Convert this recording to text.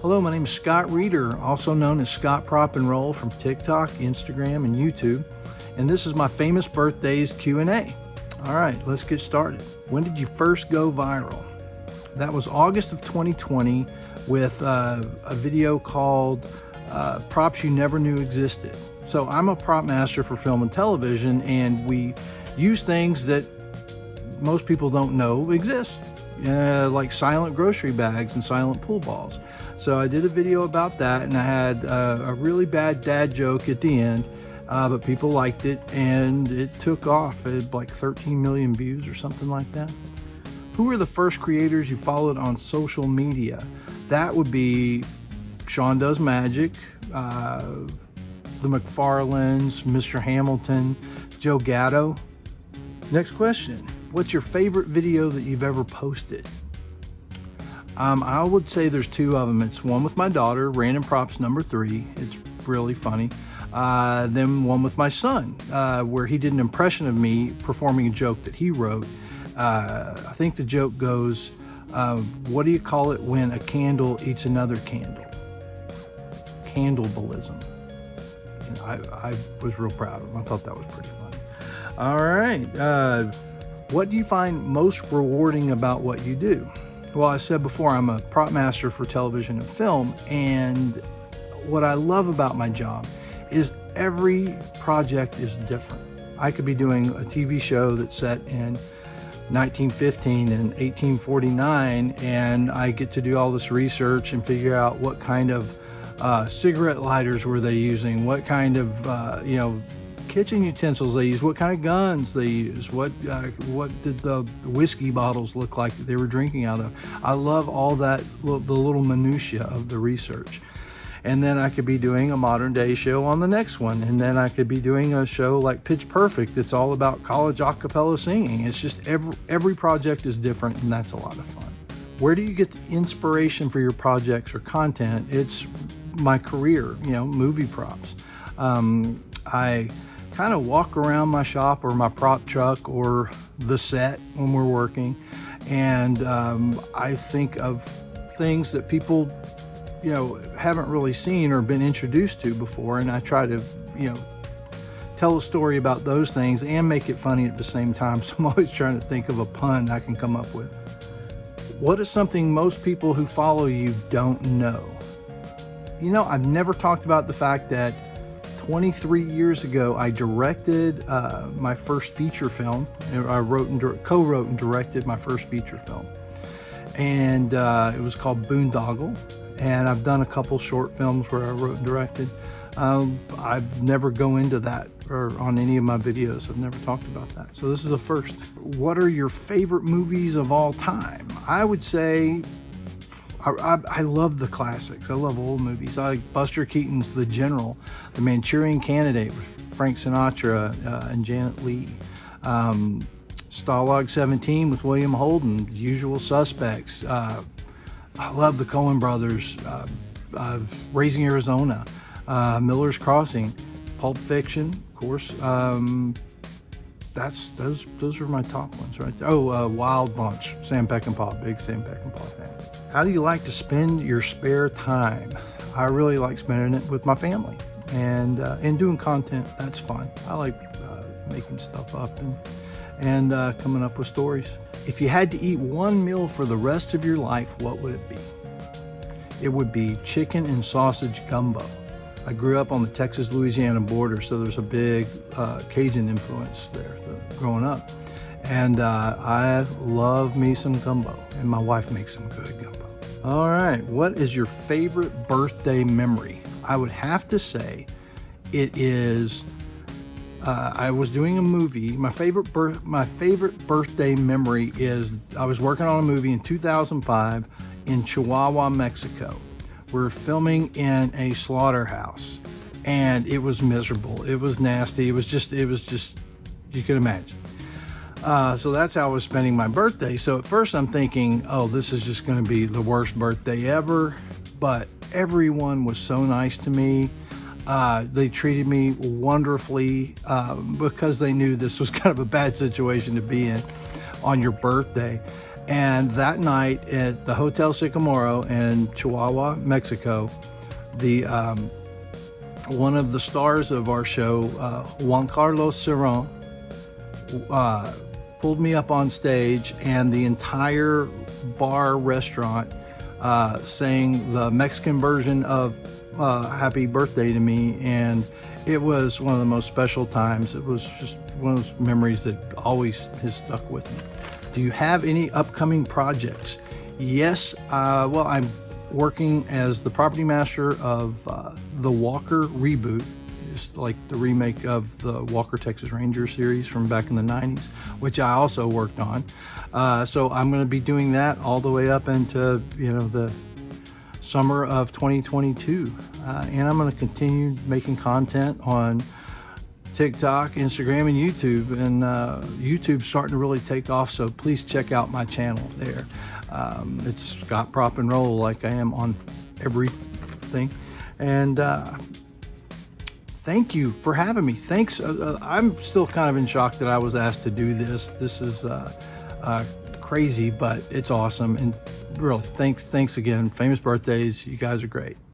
Hello, my name is Scott Reeder, also known as Scott Prop and Roll from TikTok, Instagram, and YouTube. And this is my famous birthdays Q&A. All right, let's get started. When did you first go viral? That was August of 2020 with a video called Props You Never Knew Existed. So I'm a prop master for film and television, and we use things that most people don't know exist, like silent grocery bags and silent pool balls. So I did a video about that, and I had a really bad dad joke at the end, but people liked it, and it took off. It had like 13 million views or something like that. Who were the first creators you followed on social media? That would be Sean Does Magic, the McFarlanes, Mr. Hamilton, Joe Gatto. Next question. What's your favorite video that you've ever posted? I would say there's two of them. It's one with my daughter, Random Props number 3. It's really funny. Then one with my son, where he did an impression of me performing a joke that he wrote. I think the joke goes, what do you call it when a candle eats another candle? Candlebalism. I was real proud of him. I thought that was pretty funny. All right. What do you find most rewarding about what you do? Well, I said before, I'm a prop master for television and film, and what I love about my job is every project is different. I could be doing a TV show that's set in 1915 and 1849, and I get to do all this research and figure out what kind of cigarette lighters were they using, what kind of kitchen utensils they use, what kind of guns they use, what did the whiskey bottles look like that they were drinking out of. I love all that, the little minutia of the research. And then I could be doing a modern day show on the next one, and then I could be doing a show like Pitch Perfect. It's all about college a cappella singing. It's just every project is different, and that's a lot of fun. Where do you get the inspiration for your projects or content? It's my career, movie props. I kind of walk around my shop or my prop truck or the set when we're working, and I think of things that people haven't really seen or been introduced to before, and I try to tell a story about those things and make it funny at the same time. So I'm always trying to think of a pun I can come up with. What is something most people who follow you don't know? I've never talked about the fact that 23 years ago, I directed my first feature film. I co-wrote and directed my first feature film. And it was called Boondoggle. And I've done a couple short films where I wrote and directed. I've never go into that or on any of my videos. I've never talked about that. So this is the first. What are your favorite movies of all time? I would say I love the classics. I love old movies. I like Buster Keaton's The General, The Manchurian Candidate with Frank Sinatra and Janet Leigh, Stalag 17 with William Holden, Usual Suspects. I love the Coen Brothers, Raising Arizona, Miller's Crossing, Pulp Fiction, of course. Those are my top ones right there. Oh, Wild Bunch, Sam Peckinpah, big Sam Peckinpah fan. How do you like to spend your spare time? I really like spending it with my family and doing content. That's fun. I like making stuff up and coming up with stories. If you had to eat one meal for the rest of your life, what would it be? It would be chicken and sausage gumbo. I grew up on the Texas-Louisiana border, so there's a big Cajun influence there growing up. And I love me some gumbo, and my wife makes some good gumbo. All right, what is your favorite birthday memory? I would have to say it is, I was doing a movie. My favorite birthday memory is I was working on a movie in 2005 in Chihuahua, Mexico. We were filming in a slaughterhouse, and it was miserable. It was nasty. It was just, you can imagine. So that's how I was spending my birthday. So at first I'm thinking, oh, this is just going to be the worst birthday ever. But everyone was so nice to me. They treated me wonderfully because they knew this was kind of a bad situation to be in on your birthday. And that night at the Hotel Sycamoro in Chihuahua, Mexico, the one of the stars of our show, Juan Carlos Cerrón, pulled me up on stage, and the entire bar restaurant sang the Mexican version of Happy Birthday to Me, and it was one of the most special times. It was just one of those memories that always has stuck with me. Do you have any upcoming projects? Yes, well, I'm working as the property master of the Walker reboot. It's like the remake of the Walker Texas Ranger series from back in the 90s, which I also worked on. So I'm going to be doing that all the way up into, you know, the summer of 2022. And I'm going to continue making content on TikTok, Instagram, and YouTube. And YouTube's starting to really take off, so please check out my channel there. It's Scott Prop and Roll, like I am on everything. And thank you for having me. Thanks. I'm still kind of in shock that I was asked to do this. This is crazy, but it's awesome. And really, thanks again. Famous birthdays. You guys are great.